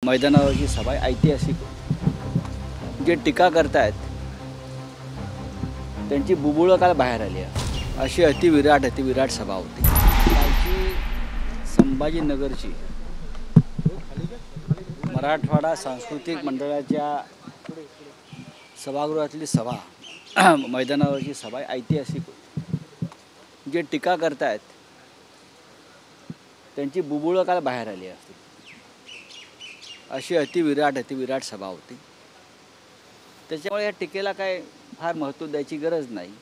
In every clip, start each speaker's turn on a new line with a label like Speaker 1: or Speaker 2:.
Speaker 1: मैदानावरची सभा ऐतिहासिक. जे टीका करतायत त्यांची बुबुळं काल बाहेर आली आहे. अशी अतिविराट सभा होती. कालची संभाजीनगरची मराठवाडा सांस्कृतिक मंडळाच्या सभागृहातली सभा मैदानावरची सभा ऐतिहासिक होती. जे टीका करतायत त्यांची बुबुळं काल बाहेर आली असती. अशी अतिविराट सभा होती. त्याच्यामुळे या टीकेला काय फार महत्त्व द्यायची गरज नाही.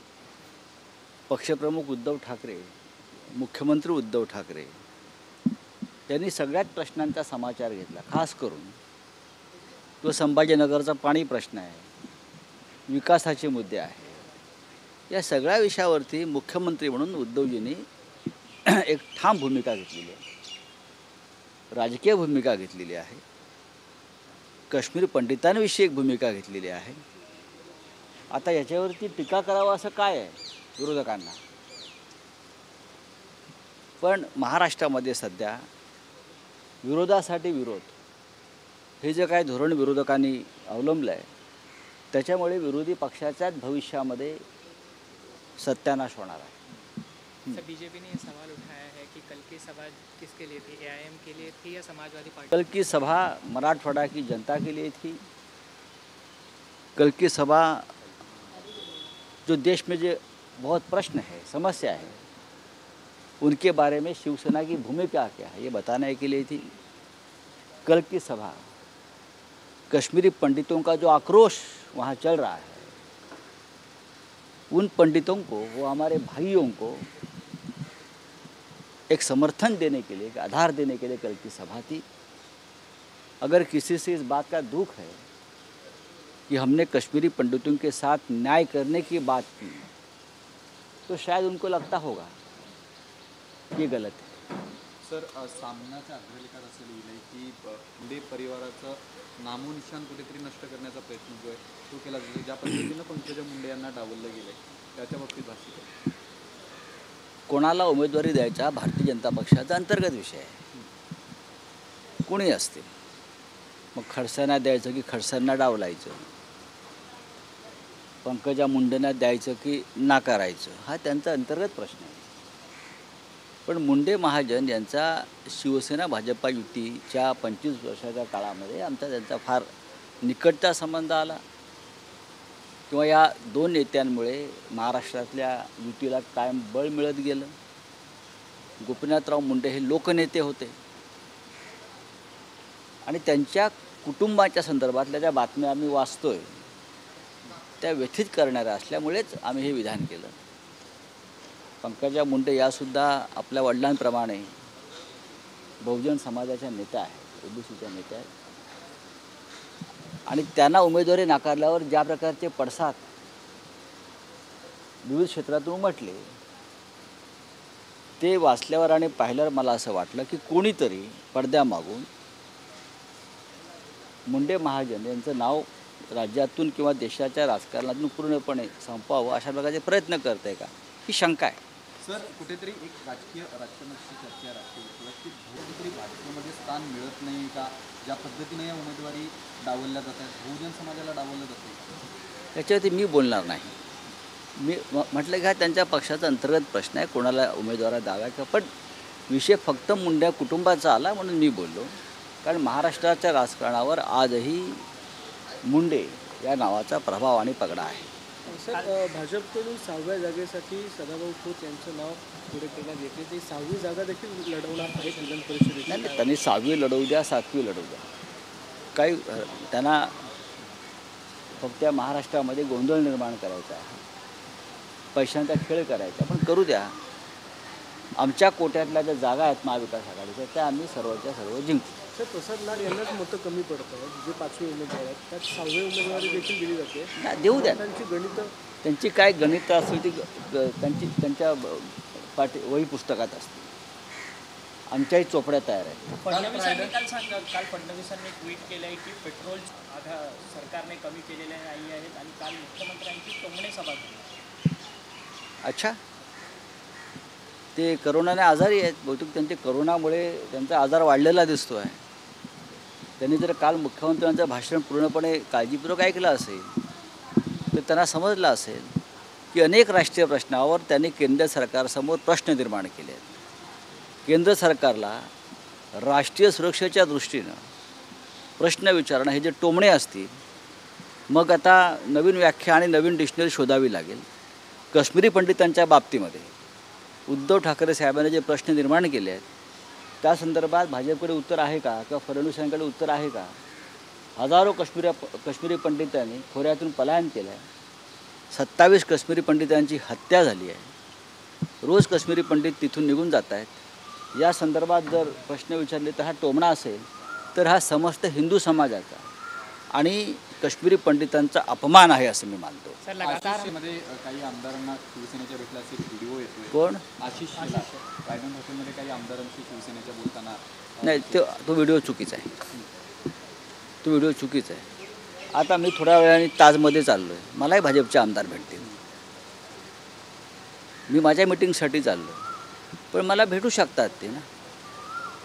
Speaker 1: पक्षप्रमुख उद्धव ठाकरे, मुख्यमंत्री उद्धव ठाकरे यांनी सगळ्यात प्रश्नांचा समाचार घेतला. खास करून तो संभाजीनगरचा पाणी प्रश्न आहे, विकासाचे मुद्दे आहे. या सगळ्या विषयावरती मुख्यमंत्री म्हणून उद्धवजींनी एक ठाम भूमिका घेतलेली आहे, राजकीय भूमिका घेतलेली आहे. काश्मीर पंडितांविषयी एक भूमिका घेतलेली आहे. आता याच्यावरती टीका करावं असं काय आहे विरोधकांना? पण महाराष्ट्रामध्ये सध्या विरोधासाठी विरोध हे जे काय धोरण विरोधकांनी अवलंबलं आहे त्याच्यामुळे विरोधी पक्षाच्याच भविष्यामध्ये सत्यानाश होणार आहे.
Speaker 2: सर, बीजेपी ने यह सवाल उठाया है कि कल की सभा किसके लिए थी, एआईएम के लिए थी या समाजवादी पार्टी?
Speaker 1: कल की सभा मराठवाड़ा की जनता के लिए थी. कल की सभा जो देश में जो बहुत प्रश्न है, समस्या है, उनके बारे में शिवसेना की भूमिका क्या है ये बताने के लिए थी. कल की सभा कश्मीरी पंडितों का जो आक्रोश वहाँ चल रहा है, उन पंडितों को, वो हमारे भाइयों को एक समर्थन देने के लिए, एक आधार देने के लिए कल की सभा थी. अगर किसी से इस बात का दुख है कि हमने कश्मीरी पंडितों के साथ न्याय करने की बात की तो शायद उनको लगता होगा ये गलत है.
Speaker 3: सर, सामनाच्या अग्रलेखात असं लिहिलंय की मुंडे परिवाराचं नामोनिशान कुठेतरी नष्ट करण्याचा प्रयत्न जो आहे तो केला जातो. ज्या पद्धतीनं पंकजा मुंडे यांना डावललं गेलंय त्याच्या बाबतीत भाष्य आहे.
Speaker 1: कोणाला उमेदवारी द्यायचा भारतीय जनता पक्षाचा अंतर्गत विषय आहे. कोणी असते, मग खडसेंना द्यायचं की खडसेंना डावलायचं, पंकजा मुंडेंना द्यायचं की नाकारायचं, हा त्यांचा अंतर्गत प्रश्न आहे. पण मुंडे महाजन यांचा शिवसेना भाजपा युतीच्या 25 वर्षाच्या काळामध्ये आमचा त्यांचा फार निकटचा संबंध आला किंवा या दोन नेत्यांमुळे महाराष्ट्रातल्या युतीला कायम बळ मिळत गेलं. गोपीनाथराव मुंडे हे लोकनेते होते आणि त्यांच्या कुटुंबाच्या संदर्भातल्या ज्या बातम्या आम्ही वाचतोय त्या व्यथित करणाऱ्या असल्यामुळेच आम्ही हे विधान केलं. पंकजा मुंडे यासुद्धा आपल्या वडिलांप्रमाणे बहुजन समाजाच्या नेत्या आहेत, ओबीसीच्या नेत्या आहेत आणि त्यांना उमेदवारी नाकारल्यावर ज्या प्रकारचे पडसाद विविध क्षेत्रातून उमटले ते वाचल्यावर आणि पाहिल्यावर मला असं वाटलं की कोणीतरी पडद्यामागून मुंडे महाजन यांचं नाव राज्यातून किंवा देशाच्या राजकारणातून पूर्णपणे संपवावं अशा प्रकारचे प्रयत्न करत आहे का, ही शंका आहे.
Speaker 3: सर, कुठेतरी एक राजकारणाची चर्चा राहते की कुठेतरी भाजपमध्ये स्थान मिळत नाही का? ज्या पद्धतीने या उमेदवारी डावलल्या जातात, बहुजन समाजाला डावललं जातं,
Speaker 1: याच्यावरती मी बोलणार नाही. मी म्हटलं की हा त्यांच्या पक्षाचा अंतर्गत प्रश्न आहे, कोणाला उमेदवारा द्यावा का. पण विषय फक्त मुंडे कुटुंबाचा आला म्हणून मी बोललो, कारण महाराष्ट्राच्या राजकारणावर आजही मुंडे या नावाचा प्रभाव आणि पगडा आहे.
Speaker 4: सर, भाजपकडून 6व्या जागेसाठी सदाभाऊ खोत यांचं नाव पुढे केलं येते. ते 6वी जागा देखील लढवणार आहेत विधान परिषदेत.
Speaker 1: नाही, त्यांनी 6वी लढवू द्या, 7वी लढवू द्या, काही त्यांना फक्त महाराष्ट्रामध्ये गोंधळ निर्माण करायचा आहे, पैशांचा खेळ करायचा, पण करू द्या. आमच्या कोट्यातल्या ज्या जागा आहेत महाविकास आघाडीच्या त्या आम्ही सर्वच्या सर्व जिंकू.
Speaker 4: सर, प्रसाद लाड यांनाच मतं कमी पडतं, जे 5वे उमेदवार आहेत त्यात 6वी उमेदवारी देखील दिली जाते.
Speaker 1: देऊ द्या.
Speaker 4: त्यांची गणितं,
Speaker 1: त्यांची काय गणित असतील ती त्यांच्या वही पुस्तकात असते. आमच्याही चोपड्या तयार आहेत.
Speaker 2: फडणवीसांनी काल फडणवीसांनी ट्विट केलं आहे की पेट्रोल सरकारने कमी केलेले नाही आहेत आणि काल मुख्यमंत्र्यांची टोमणे सभा झाली.
Speaker 1: अच्छा, ते करोनाने आजारी आहेत, बहुतेक त्यांचे करोनामुळे त्यांचा आजार वाढलेला दिसतो आहे. त्यांनी जर काल मुख्यमंत्र्यांचं भाषण पूर्णपणे काळजीपूर्वक ऐकलं असेल तर त्यांना समजलं असेल की अनेक राष्ट्रीय प्रश्नावर त्यांनी केंद्र सरकारसमोर प्रश्न निर्माण केले आहेत. केंद्र सरकारला राष्ट्रीय सुरक्षेच्या दृष्टीनं प्रश्न विचारणं हे जे टोमणे असतील, मग आता नवीन व्याख्या आणि नवीन डिक्शनरी शोधावी लागेल. काश्मीरी पंडितांच्या बाबतीमध्ये उद्धव ठाकरे साहेबांनी जे प्रश्न निर्माण केले आहेत त्या संदर्भात भाजपकडे उत्तर आहे का किंवा फडणवीसांकडे उत्तर आहे का? हजारो काश्मीरी पंडितांनी खोऱ्यातून पलायन केलं आहे. 27 काश्मीरी पंडितांची हत्या झाली आहे. रोज काश्मीरी पंडित तिथून निघून जात आहेत. या संदर्भात जर प्रश्न विचारले तर हा टोमणा असेल तर हा समस्त हिंदू समाजाचा आणि काश्मीरी पंडितांचा अपमान आहे असं मी मानतो.
Speaker 2: सर लगातार
Speaker 3: मध्ये काही आमदारांना शिवसेनेच्या भेटल्याचा एक व्हिडिओ येतोय.
Speaker 1: कोण?
Speaker 3: आशिष शेलार रायगड हॉटेलमध्ये काही आमदारांशी शिवसेनेच्या बोलताना
Speaker 1: नाही, तो व्हिडिओ चुकीचा आहे. तो व्हिडिओ चुकीचा आहे. आता मी थोड्या वेळाने ताजमध्ये चाललो आहे. मलाही भाजपचे आमदार भेटतील. मी माझ्या मिटिंगसाठी चाललो आहे, पण मला भेटू शकतात ते ना.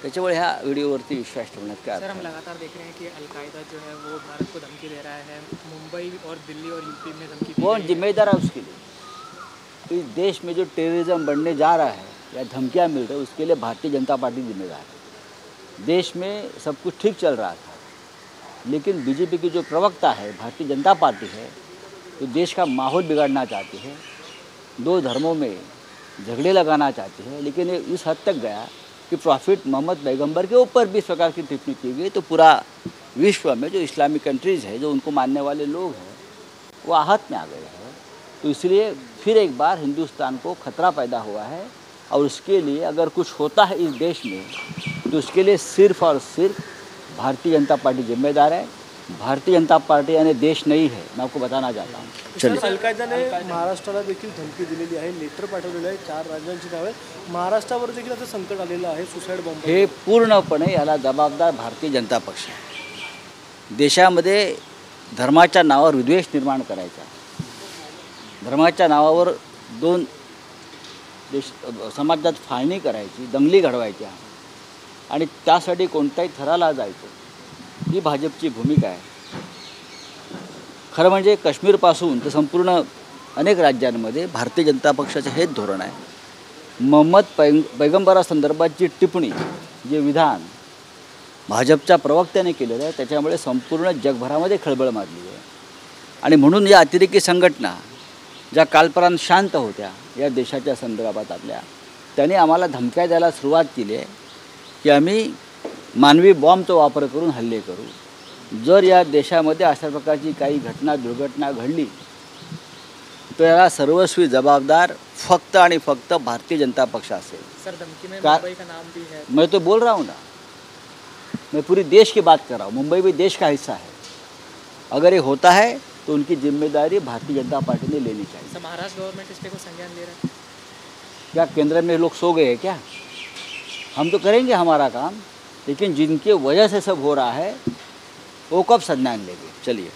Speaker 1: त्याच्यामुळे ह्या व्हिडिओवरती विश्वास ठेवण्यात काय अर्थ
Speaker 5: सर, हम
Speaker 1: आहे?
Speaker 5: लगातार देख रहे हैं कि अलकायदा जो है वो भारत को धमकी दे रहा है. मुंबई और दिल्ली और यूपी में धमकी दी
Speaker 1: कौन
Speaker 5: गई है.
Speaker 1: जिम्मेदार है उसके लिए? इस देश में जो टेररिज्म बढ़ने जा रहा है या धमकियां मिल रही है उसके लिए भारतीय जनता पार्टी जिम्मेदार है. देश में सब कुछ ठीक चल रहा था, लेकिन बीजेपी की जो प्रवक्ता है भारतीय जनता पार्टी है, तो देश का माहौल बिगाड़ना चाहती है, दो धर्मों में झगड़े लगाना चाहती है. लेकिन ये इस हद तक गया कि प्रॉफिट मोहम्मद पैगंबर के ऊपर भी इस प्रकार की टिप्पणी की गई, तो पूरा विश्व में जो इस्लामिक कंट्रीज़ है, जो उनको मानने वाले लोग हैं, वो आहत में आ गए हैं. तो इसलिए फिर एक बार हिंदुस्तान को खतरा पैदा हुआ है और उसके लिए अगर कुछ होता है इस देश में तो उसके लिए सिर्फ और सिर्फ भारतीय जनता पार्टी जिम्मेदार है. भारतीय जनता पार्टी यानी देश नहीं है, मैं आपको बताना चाहता हूँ.
Speaker 4: सर, अलकायदाने महाराष्ट्राला देखील धमकी दिलेली आहे. लेटर पाठवलेलं आहे. 4 राज्यांची नावे. महाराष्ट्रावर देखील आता संकट आलेलं आहे. Suicide bomb.
Speaker 1: हे पूर्णपणे याला जबाबदार भारतीय जनता पक्ष आहे. देशामध्ये धर्माच्या नावावर विद्वेष निर्माण करायचा, धर्माच्या नावावर दोन समाजात फाळणी करायची, दंगली घडवायच्या आणि त्यासाठी कोणत्याही थराला जायचं, ही भाजपची भूमिका आहे. खरं म्हणजे काश्मीरपासून तर संपूर्ण अनेक राज्यांमध्ये भारतीय जनता पक्षाचं हेच धोरण आहे. मोहम्मद पैगंबरासंदर्भातची टिप्पणी, जे विधान भाजपच्या प्रवक्त्याने केलेलं आहे, त्याच्यामुळे संपूर्ण जगभरामध्ये खळबळ माजली आहे. आणि म्हणून या अतिरेकी संघटना ज्या कालपर्यंत शांत होत्या या देशाच्या संदर्भात आपल्या, त्यांनी आम्हाला धमक्या द्यायला सुरुवात केली आहे की आम्ही मानवी बॉम्बचा वापर करून हल्ले करू. जर या देशामध्ये अशा प्रकारची काही दुर्घटना घडली तर याला सर्वस्वी जबाबदार फक्त आणि फक्त भारतीय जनता पक्ष असेल.
Speaker 5: सर, धमकी में
Speaker 1: का-
Speaker 5: मुंबई का नाम भी है.
Speaker 1: मैं तो बोल रहा हूँ ना, मैं पूरी देश की बात कर रहा हूँ. मुंबई भी देश का हिस्सा है. अगर ये होता है तो उनकी जिम्मेदारी भारतीय जनता पार्टी ने लेनी चाहिए.
Speaker 5: सर, महाराष्ट्र गवर्नमेंट इस पे को संज्ञान ले रहा है.
Speaker 1: क्या केंद्र में लोग सो गए हैं क्या? हम तो करेंगे हमारा काम, लेकिन जिनके वजह से सब हो रहा है वो कब संज्ञान लेंगे? चलिए.